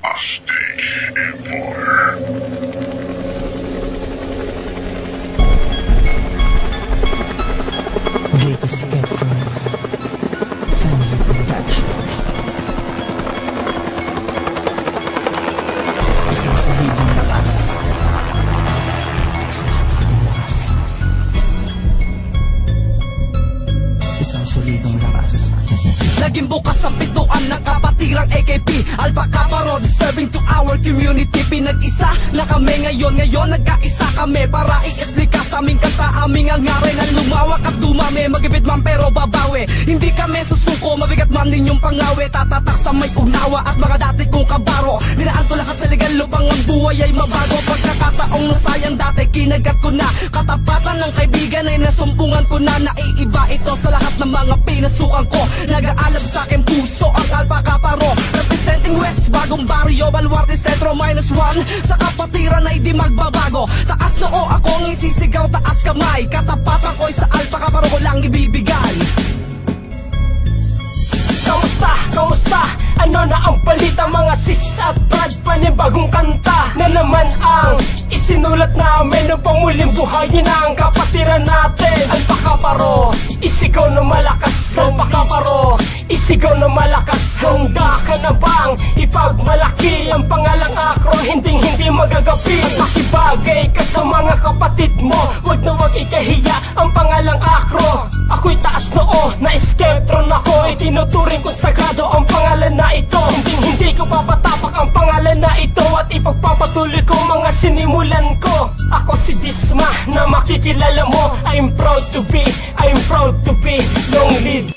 Aztec Empire. Dito Spectrum Family Production. Isang solidong lakas. Isang solidong lakas. Laging bukas ang pintuan ng kapatirang AKP Alpha Kappa Rho, serving to our community. Pinag-isa na kami ngayon nagkaisa kami para i-explica sa aming kanta. Aming hangarin na lumawak at dumami. Magipit man pero babawi, hindi kami susuko. Mabigat man ninyong pangawi, tatatak sa may ugnawa at mga dati kong kabaro. Dinaan ko lahat sa legal lupang ang buhay ay mabago. Pagkakataong nasayang dati kinagat ko na. Katapatan ng kaibigan ay nasumpungan ko na. Naiiba ito sa lahat ng mga pinasukan ko. Nag-aalab sa aking puso ang Alpha Kappa Rho, representing West, bagong barrio, Baluarte Centro -1. Sa kapatiran ay di magbabago. Taas noo akong isisigaw, taas kamay. Katapatan ko'y sa Alpha Kappa Rho ko lang ibibigay. Kamusta? Ano na ang balita mga sis at brad? Panibagong kanta na naman ang isinulat namin ng pamuling buhayin ang kapatiran natin. Alpha Kappa Rho, isigaw na malakas. Alpha Kappa Rho, isigaw na malakas. Handa ka na bang ipagmalaki ang pangalang Acro? Hindi magagapi. Makibagay ka sa mga kapatid mo, wag na wag ikahiya ang pangalang Acro. Ako'y taas noo, na-skeptron ako. Itinuturing kong sagrado ang pangalan na ito. Hindi ko papatapak ang pangalan na ito at ipagpapatuloy ko mga sinimulan ko. Ako si Disma na makikilala mo. I'm proud to be long live.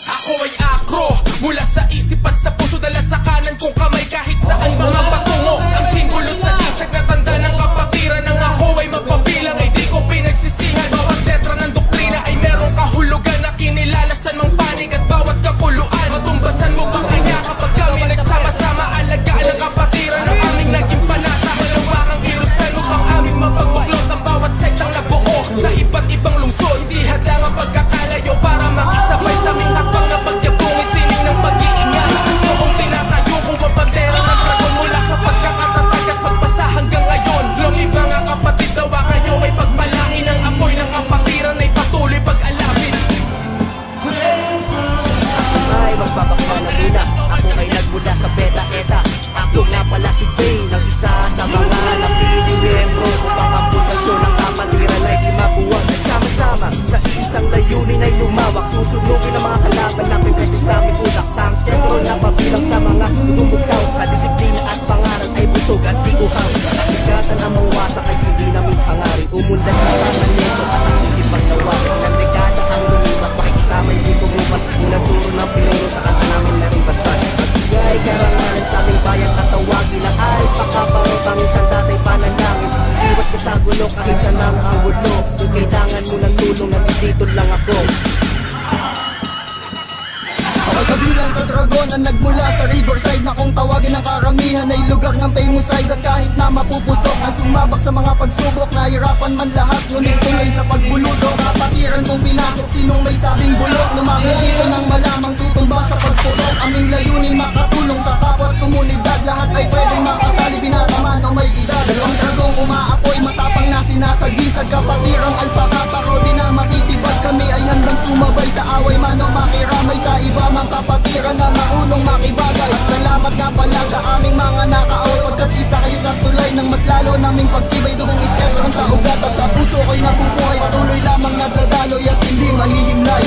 Ako ay Acro, mula sa isip at sa puso, dala sa kanan kong kamay kahit saan mga patungo. Ang simbolo sa lisag na tanda ng kapatiran ng ako ay magpabilang, ay di ko pinagsisihan. Bawat letra ng doktrina ay merong kahulugan na kinilalasan mang panig at bawat kapuluan. Matumbasan mo ba kaya kapag kami nagsama-sama, alagaan ang kapatiran ng aming naging panata. Malawakang ilusan upang aming mapagbuklot ang bawat sektang nabuo sa iba't ibang lungsod. Hindi hadang ang pagkakalayo para makisabay sa aming hakbang na pagyabungin sining ng pag-iingay. Noong tinatayo kong pabandera ng dragon mula sa pagkakatatag at pagpasa hanggang ngayon. Lumiba nga kapatid, dawa kayo ay pagpalain. Ang apoy ng kapatiran ay patuloy pag-alapin. Ay magpapakpa na muna, ako ay nagmula sa Beta Eta. Ako nga pala si Jane, ang isa sa mga napiling miyembro upang ang pundasyon ng kapatiran ay di mabuwag. Nagsama-sama sa isang layunin ay lumawak. Susunugin ang mga kalaban namin kasi sa aming utak. Sa ang skentro na pabilang sa mga tumugtaw. Sa disiplina at pangaral ay busog at di uhaw. Nakikatan ang mga wasak ay hindi namin hangarin. Umundan na sa kanito at ang isip ang nawarin. Ng dekada ang lumipas, makikisama hindi kumupas. Inaturo ng pinuno sa kanta namin na rin bastas. Magbigay karangalan sa aming bayan at tawagin na Alpha Kappa Rho, tangisan datay panalangin. Iwas ka sa gulo kahit saan ang gulo. Kung kailangan mo ng tulong, nandito lang ako. Kabilang sa dragon na nagmula sa riverside na kung tawagin ng karamihan ay lugar ng famousyde. At kahit na mapupusok na sumabak sa mga pagsubok, nahirapan man lahat ngunit tuloy sa pagbulusok. Kapatiran kong pinasok, sinong may sabing bulok, lumapit dito ng malamang tutumba sa pagputok. Aming layunin makatulong sa kapwa't komunidad, lahat ay pwedeng makasali binataman o may edad. Dalawang dragong umaapoy, matapang na sinasagisag. Kapatirang Alpha Kappa Rho, di na matitibag. Kami ay handang sumabay sa away man o makiramay sa iba mang kapatiran na marunong makibagay. At salamat nga pala sa aming mga nakaaway, pagkat isa kayo sa tulay ng mas lalo naming pagtibay. Dumong isketron sa ugat at sa puso ko'y nabubuhay. Patuloy lamang nagdadaloy at hindi mahihimlay.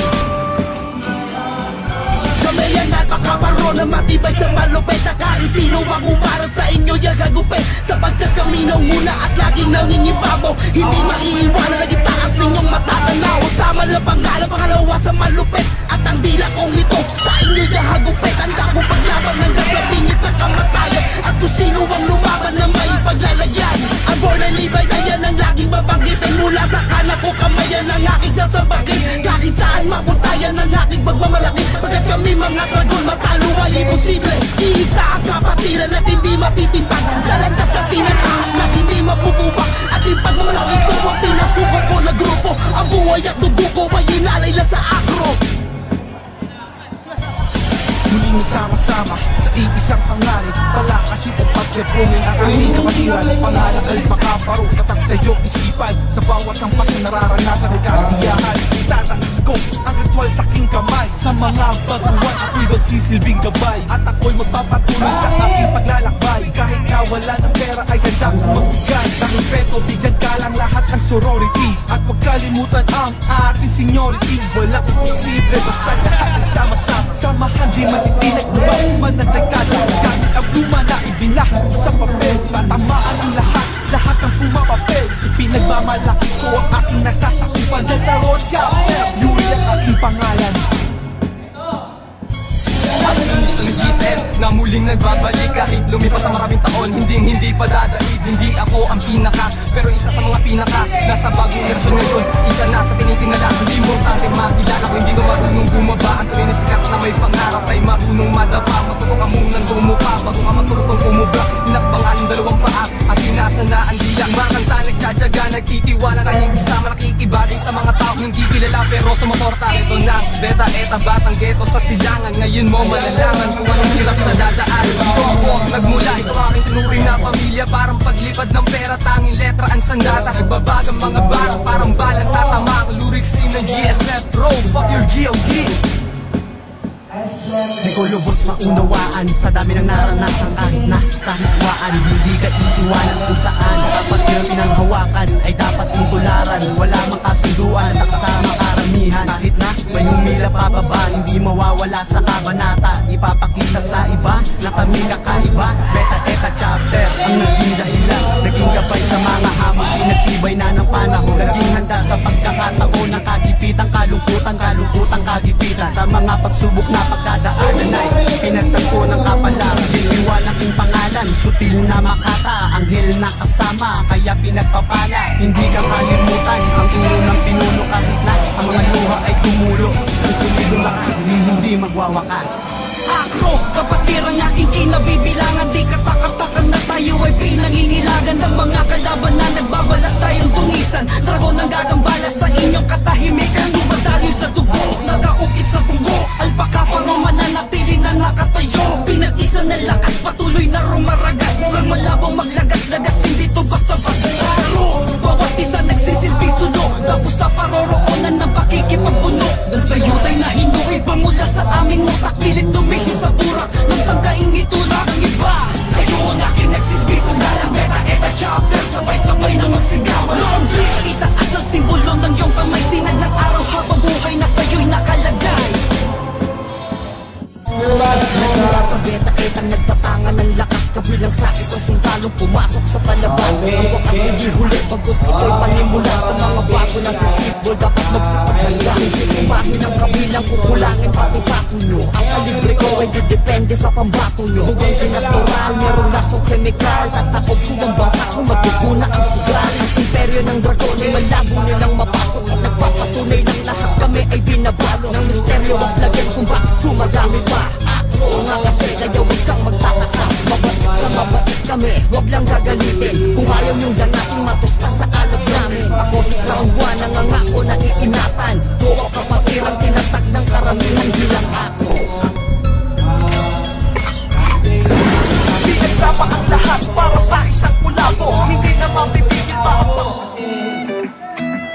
Kami yan Alpha Kappa Rho na matibay sa malupit. Na kahit sino ang umarap sa inyo yung gagupit. Sapagkat kami nauna at laging nangingibabaw. Hindi maiiwanan, naging taas ninyong matatanaw. Sama lang pangalawa sa malupit. At ang dila kong ito sa inyo yung hagupit. Handa kong paglaban hanggang sa pingit na kamatayan. At kung sino ang lumaban na may paglalayan. Ang born and live ay yan ang laging babanggitin. Mula sa kanan ko kamayan ang aking sasabakin. Kahit saan mapuntayan ang aking pagmamalaki. Pagkat kami mga dragon matalo ay imposible. Iisa ang kapatiran at hindi matitimbang. Sa landas na tinataas na hindi mapupubak. At yung pagmamalaki ko ang pinasuko ko na grupo. Ang buhay at dugo ko ay inalay lang sa Acro. Muling sama Jepumin at aking kapatiran, pangalan Alpacaparo, tatak sa iyong isipan. Sa bawat kampas na nararanasan ay kasiyahan. Itatangis ko ang ritual sa aking kamay. Sa mga baguhan ako'y magsisilbing gabay. At ako'y magpapatuloy sa aking paglalakbay. Kahit na wala ng pera ay handa kong magbigay. Ng respeto, bigyan ka lang lahat ng sorority. At huwag kalimutan ang ating seniority. Walang imposible, basta lahat ay sama-sama. Samahan di matitinag, uman ng dekada. Gamit ang pluma na ibinahid ko sa papel. Tatamaan ang lahat ng pumapapel. Pinagmamalaki ko ang aking nasasakupan. Delta Road Chapter, Yuri ang aking pangalan. Na muling nagbabalik kahit lumipas ang maraming taon. Hindi pa dadaig, hindi ako ang pinaka, pero isa sa mga pinaka. Nasa bagong version ngayon, isa na sa tinitingala. Hindi importante makilala ko, hindi ko marunong bumaba. Ang sinisikat na may pangarap ay marunong madapa. Matuto ka munang bumuka bago ka matutong umubra. Hinakbangan ang dalawang paa at pinasa na ang dilang. Makanta, nagtsatsaga, nagtitiwala, nakikisama, nakikibagay sa mga tao hindi kilala pero sumaporta. Ito na, beta, eta, batang geto sa silangan. Ngayon mo malalaman kung anong hirap sa dadaan. Ito ako ang nagmula, ito aking tinuring na pamilya. Parang paglipad ng pera, tanging letra ang sandata. Nagbabagang mga bara, parang balang tatama. Ang lyrics ng GSF Pro, fuck your GOD. Di ko lubos maunawaan sa dami ng naranasan kahit nasa hikwaan. Hindi ka iiwanan kung saan dapat yung pinanghawakan ay dapat mong tularan. Wala mang kasunduan sa kasama karamihan. Kahit na may humila pababa, hindi mawawala sa kabanata. Ipapakita sa iba na kami kakaiba. Beta eta chapter ang naging dahilan. Naging gabay sa mga hamon, pinagtibay na ng panahon. Naging handa sa pagkakataon ng kagipitan, kalungkutan kagipitan. Sa mga pagsubok na pagkadaanan ay pinagtagpo ng kapalang. Biniwan aking pangalan, sutil na makata, anghel na kasama, kaya pinagpapala. Hindi ka kalimutan ang unang pinuno kahit na ang mga luha ay tumulo. Ang sulido lakas, hindi magwawakas. Akro, kapatid ang aking kinabibilangan. Di katakatakan na tayo ay pinangingilagan ng mga kalaban na nagbabalat tayong tungisan. Dragon ang gagambala sa inyong katahimikan. Dumadaloy sa dugo, nakaukit sa bungo. Alpacaparo mananatili na nakatayo. Pinag-isa ng lakas, patuloy na rumaragas. Ang malabong maglagas-lagas, hindi to basta-basta laro. Bawat isa nagsisilbing suno, tapos sa paroroonan ng pakikipagpuno. Ng tayutay na hinukoy pamula sa aming utak. Pilit tumingin sa burak ng tangkaing itulak ang iba. Kayo ang aking nagsilbing sandalang. Beta eta chapter, sabay-sabay na magsigawan. Itaas ang simbolo ng iyong kamay. Sinag ng araw habang buhay na sa'yo'y nakalagay. Mula sa beta eta nagtatangan ng lakas. Kabilang sa isang sundalong pumasok sa palabas. Ang wakas hindi huli, bagot ito'y panimula. Sa mga bago na sisibol, dapat magsipaghanda. Sisipahin ang kabilang, kukulangin pati bato nyo. Ang kalibre ko ay didepende sa pambato nyo. Huwag kinatural, merong lasong chemical. Tatakob ko ang bata kung magkukuna ang sugal. Ang imperyo ng dragon ay malabo nilang mapasok. At nagpapatunay ng lahat kami ay binabalo. Ng misteryo at lagyan kung bakit gumagamit pa. Ako nga kasi kaya huwag kang magtataka. Mabait sa mabait kami, huwag lang gagalitin. Kung ayaw yung danasin, matusta sa alab namin. Ako si Crown 1, nangangako na iingatan. Buo kapatid ang tinatag ng karamihan, di lang ako. Pinagsama ang lahat para sa isang kulabo. Hindi na mapipigil pa ako.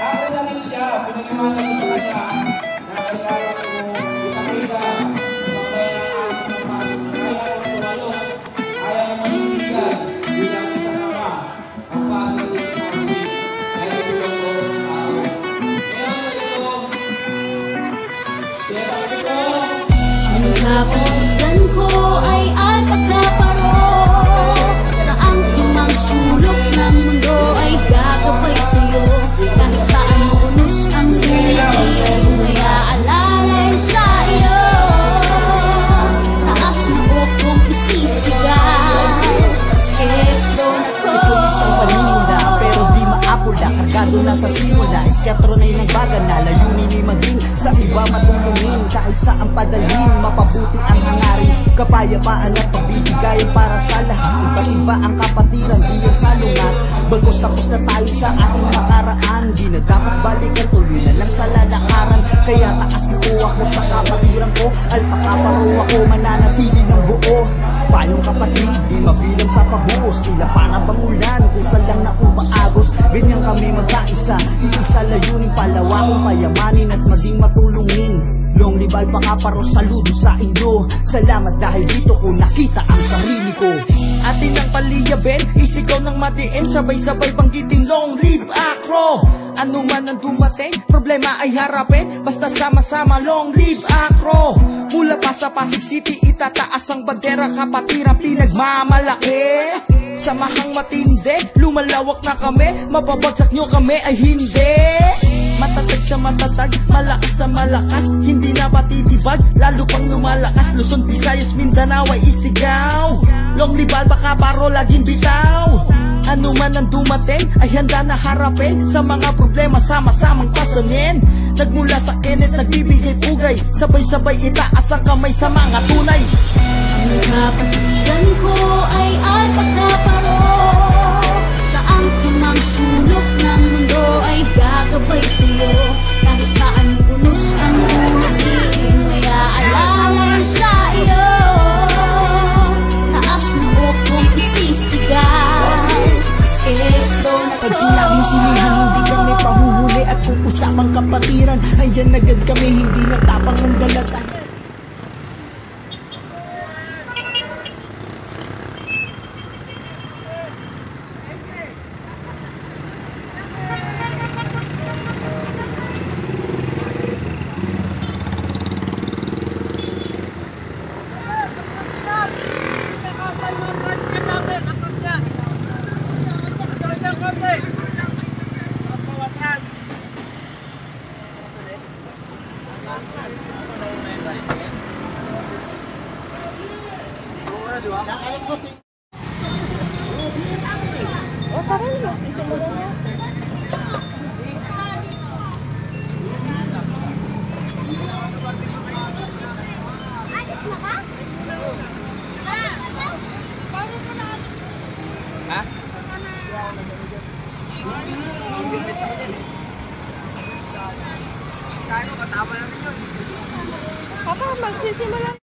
Ako na rin siya, pinag-iwanan ko sa kanya. Nakakilala ko, ipakita, sasabay na ako ng pasok. Ayaw ko tumalo, ayaw manindigan, bilang isang ama. Ang pasok sa kanya, ayaw ko lang ko ng tao. Kaya ito, ang kapunan ko ay Alpacaparo. Saan kumang sulok ng mundo ay gagabay sa'yo. Kahit saan unos ang ulos, may aalalay sa iyo. Taas na ukong isisigaw, skepto na ko. Ito isang paninda, pero di maapula. Kargado na sa simula, eskatro na yung baga na layunin ay maging sa iba matulungin. Kahit saan padalhin, mapabuti ang hangarin. Kapayapaan at pagbibigay para sa lahat. iba ang kapatiran, di yan salungat. Bagos tapos na tayo sa ating nakaraan, di na dapat balikan, tuloy na lang sa lalakaran. Kaya taas ko ako sa kapatiran ko, alpakaparo ako, mananatili ng buo. Payong kapatid, di mabilang sa pagbuos, tila para bang ulan, kusa lang na umaagos. Ganyan kami magkaisa, iisa layunin, palawakong payamanin at maging matulungin. Long live Alpacaparo, saludo sa inyo. Salamat dahil dito ko nakita ang sarili ko. Atin ang paliyabin, isigaw ng matiin, sabay-sabay banggitin long live Acro. Ano man ang dumating, problema ay harapin, basta sama-sama long live Acro. Mula pa sa Pasig City, itataas ang bandera, kapatiran pinagmamalaki. Samahang matindi, lumalawak na kami, mababagsak nyo kami ay hindi. Matatag sa matatag, malakas sa malakas, hindi na patitibag, lalo pang lumalakas. Luzon, Visayas, Mindanao ay isigaw. Long live Alpacaparo, laging bitaw. Ano man ang dumating, ay handa na harapin. Sa mga problema, sama-samang pasanin. Nagmula sa Kenneth, nagbibigay pugay, sabay-sabay itaas ang kamay sa mga tunay. Ang kapatiran ko ay Alpacaparo, saan ka mang sulok ng mundo ay gagabay sa'yo. Kahit saan unos ang ulitin, may aalala sa iyo. Taas na hukong isisigaw, Scarecrow na pag sinabing sinihan, hindi kami pahuhuli at kung usapang kapatiran, andyan agad kami, hindi natapang ng dalatan. Papa, magsisimula.